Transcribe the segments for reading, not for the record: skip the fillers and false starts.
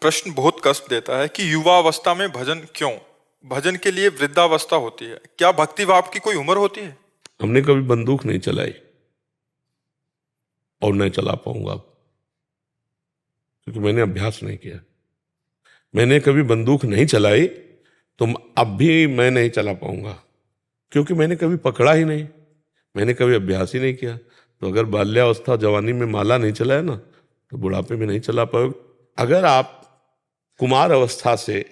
प्रश्न बहुत कष्ट देता है कि युवावस्था में भजन क्यों? भजन के लिए वृद्धावस्था होती है। क्या भक्ति भाव की कोई उम्र होती है? हमने कभी बंदूक नहीं चलाई और नहीं चला पाऊंगा अब, क्योंकि मैंने अभ्यास नहीं किया। मैंने कभी बंदूक नहीं चलाई तो अब भी मैं नहीं चला पाऊंगा, क्योंकि मैंने कभी पकड़ा ही नहीं, मैंने कभी अभ्यास ही नहीं किया। तो अगर बाल्यावस्था जवानी में माला नहीं चलाया ना, तो बुढ़ापे में नहीं चला पाओगे। अगर आप कुमार अवस्था से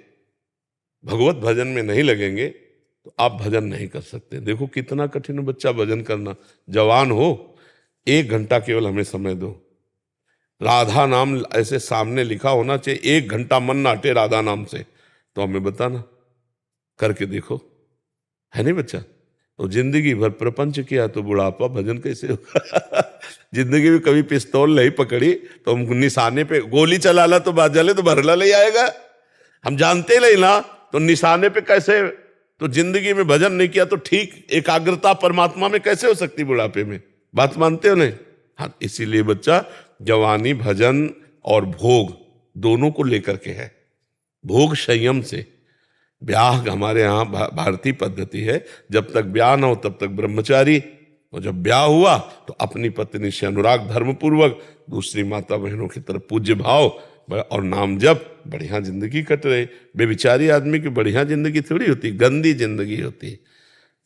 भगवत भजन में नहीं लगेंगे तो आप भजन नहीं कर सकते। देखो कितना कठिन है बच्चा भजन करना। जवान हो, 1 घंटा केवल हमें समय दो। राधा नाम ऐसे सामने लिखा होना चाहिए, 1 घंटा मन ना हटे राधा नाम से, तो हमें बताना, करके देखो, है नहीं बच्चा? तो जिंदगी भर प्रपंच किया तो बुढ़ापा भजन कैसे होगा? जिंदगी में कभी पिस्तौल नहीं पकड़ी तो हम निशाने पे गोली चला ला तो बात जले तो भरला ले आएगा। हम जानते नहीं ना, तो निशाने पे कैसे? तो जिंदगी में भजन नहीं किया तो ठीक एकाग्रता परमात्मा में कैसे हो सकती बुढ़ापे में? बात मानते हो नहीं? हाँ, इसीलिए बच्चा जवानी भजन और भोग दोनों को लेकर के है। भोग संयम से, ब्याह हमारे यहाँ भारतीय पद्धति है, जब तक ब्याह ना हो तब तक ब्रह्मचारी, और जब ब्याह हुआ तो अपनी पत्नी से अनुराग धर्म पूर्वक, दूसरी माता बहनों की तरफ पूज्य भाव और नाम जप, बढ़िया जिंदगी कट रहे। बेविचारी आदमी की बढ़िया जिंदगी थोड़ी होती, गंदी जिंदगी होती,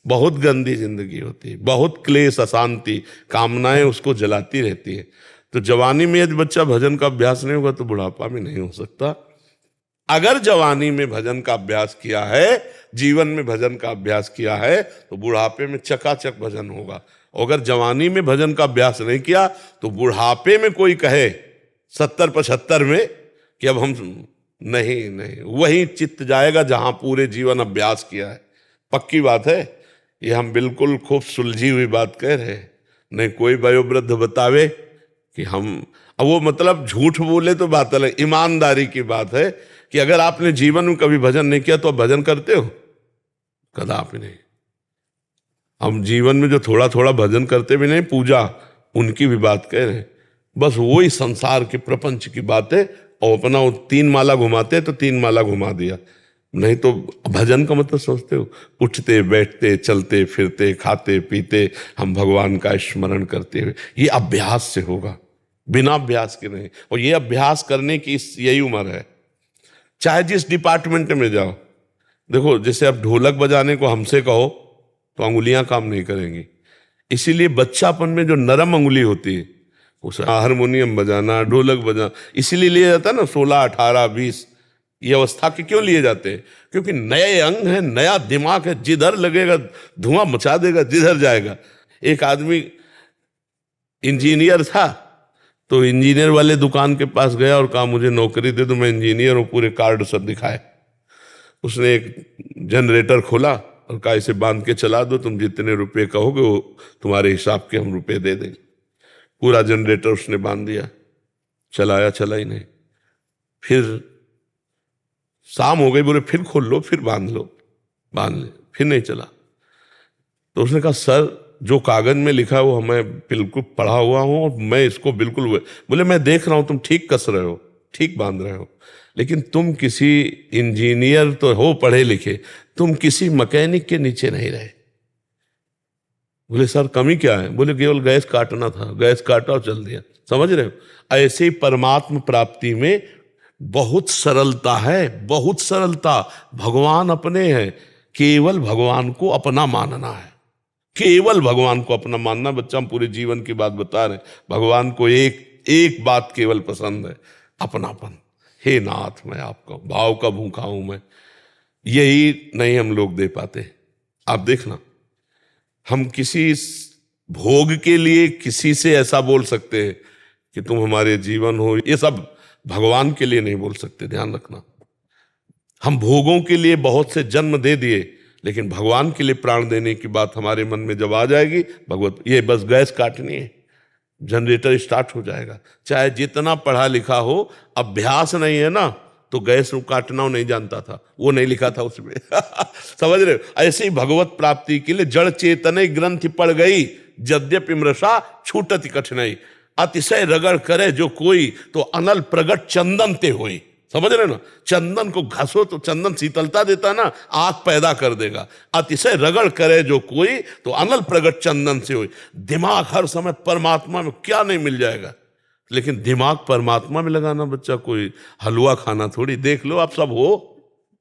बहुत गंदी जिंदगी होती, बहुत क्लेश अशांति, कामनाएं उसको जलाती रहती है। तो जवानी में यदि बच्चा भजन का अभ्यास नहीं होगा तो बुढ़ापा में नहीं हो सकता। अगर जवानी में भजन का अभ्यास किया है, जीवन में भजन का अभ्यास किया है, तो बुढ़ापे में चकाचक भजन होगा। अगर जवानी में भजन का अभ्यास नहीं किया तो बुढ़ापे में कोई कहे 70-75 में कि अब हम नहीं, वही चित्त जाएगा जहां पूरे जीवन अभ्यास किया है। पक्की बात है, ये हम बिल्कुल खूब सुलझी हुई बात कह रहे हैं। नहीं कोई वयोवृद्ध बतावे कि हम, अब वो मतलब झूठ बोले तो बात अलग, ईमानदारी की बात है कि अगर आपने जीवन में कभी भजन नहीं किया तो आप भजन करते हो? कदापि नहीं। हम जीवन में जो थोड़ा थोड़ा भजन करते भी नहीं, पूजा उनकी भी बात कह रहे हैं। बस वही संसार के प्रपंच की बात है, और अपना वो 3 माला घुमाते तो 3 माला घुमा दिया। नहीं तो भजन का मतलब समझते हो? उठते बैठते चलते फिरते खाते पीते हम भगवान का स्मरण करते हुए, ये अभ्यास से होगा, बिना अभ्यास के नहीं। और ये अभ्यास करने की यही उम्र है, चाहे जिस डिपार्टमेंट में जाओ। देखो, जैसे अब ढोलक बजाने को हमसे कहो तो अंगुलियां काम नहीं करेंगी, इसीलिए बच्चापन में जो नरम अंगुली होती है, उसे हारमोनियम बजाना, ढोलक बजाना इसीलिए लिया जाता है ना। 16, 18, 20 ये अवस्था के क्यों लिए जाते हैं? क्योंकि नए अंग है, नया दिमाग है, जिधर लगेगा धुआं मचा देगा, जिधर जाएगा। एक आदमी इंजीनियर था, तो इंजीनियर वाले दुकान के पास गया और कहा मुझे नौकरी दे दो, मैं इंजीनियर हूं, पूरे कार्ड सब दिखाए। उसने एक जनरेटर खोला और कहा इसे बांध के चला दो, तुम जितने रुपए कहोगे वो तुम्हारे हिसाब के हम रुपए दे देंगे। पूरा जनरेटर उसने बांध दिया, चलाया, चला ही नहीं। फिर शाम हो गई, बोले फिर खोल लो, फिर बांध लो, बांध ले, फिर नहीं चला। तो उसने कहा सर, जो कागज में लिखा है वो हमें बिल्कुल पढ़ा हुआ हूं और मैं इसको बिल्कुल, बोले मैं देख रहा हूं तुम ठीक कस रहे हो, ठीक बांध रहे हो, लेकिन तुम किसी इंजीनियर तो हो पढ़े लिखे, तुम किसी मैकेनिक के नीचे नहीं रहे। बोले सर कमी क्या है? बोले केवल गैस काटना था, गैस काटा और चल दिया। समझ रहे हो? ऐसे ही परमात्म प्राप्ति में बहुत सरलता है, बहुत सरलता। भगवान अपने हैं, केवल भगवान को अपना मानना है, केवल भगवान को अपना मानना। बच्चा, हम पूरे जीवन की बात बता रहे हैं। भगवान को एक बात केवल पसंद है, अपनापन। हे नाथ, मैं आपका भाव का भूखा हूं मैं, यही नहीं हम लोग दे पाते। आप देखना, हम किसी भोग के लिए किसी से ऐसा बोल सकते हैं कि तुम हमारे जीवन हो, ये सब भगवान के लिए नहीं बोल सकते, ध्यान रखना। हम भोगों के लिए बहुत से जन्म दे दिए, लेकिन भगवान के लिए प्राण देने की बात हमारे मन में जब आ जाएगी, भगवत, ये बस गैस काटनी है, जनरेटर स्टार्ट हो जाएगा। चाहे जितना पढ़ा लिखा हो, अभ्यास नहीं है ना, तो गैस काटना नहीं जानता था, वो नहीं लिखा था उसमें। समझ रहे हो? ऐसे ही भगवत प्राप्ति के लिए जड़ चेतन ग्रंथि पड़ गई, यद्यपि मृषा छूटति कठिनाई, अतिशय रगड़ करे जो कोई, तो अनल प्रगट चंदन ते होई। समझ रहे ना? चंदन को घसो तो चंदन शीतलता देता ना, आग पैदा कर देगा। अतिशय रगड़ करे जो कोई, तो अनल प्रगट चंदन से हो। दिमाग हर समय परमात्मा में, क्या नहीं मिल जाएगा। लेकिन दिमाग परमात्मा में लगाना बच्चा कोई हलवा खाना थोड़ी। देख लो आप सब हो,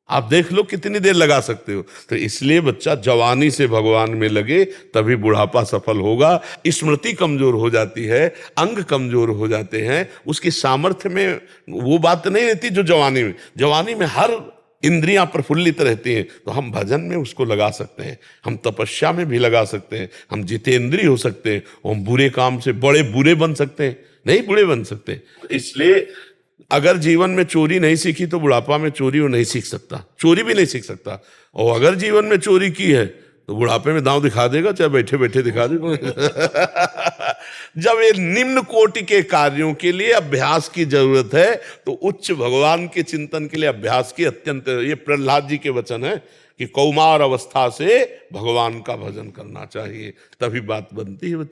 आप देख लो कितनी देर लगा सकते हो। तो इसलिए बच्चा जवानी से भगवान में लगे, तभी बुढ़ापा सफल होगा। स्मृति कमजोर हो जाती है, अंग कमजोर हो जाते हैं, उसकी सामर्थ्य में वो बात नहीं रहती जो जवानी में। जवानी में हर इंद्रियां प्रफुल्लित रहती हैं, तो हम भजन में उसको लगा सकते हैं, हम तपस्या में भी लगा सकते हैं, हम जितेंद्रिय हो सकते हैं, हम बुरे काम से बड़े बुरे बन सकते हैं, नहीं बुरे बन सकते। इसलिए अगर जीवन में चोरी नहीं सीखी तो बुढ़ापा में चोरी वो नहीं सीख सकता, चोरी भी नहीं सीख सकता। और अगर जीवन में चोरी की है तो बुढ़ापे में दांव दिखा देगा, चाहे बैठे बैठे दिखा देगा। जब ये निम्न कोटि के कार्यों के लिए अभ्यास की जरूरत है, तो उच्च भगवान के चिंतन के लिए अभ्यास की अत्यंत, ये प्रहलाद जी के वचन है कि कौमार अवस्था से भगवान का भजन करना चाहिए, तभी बात बनती है।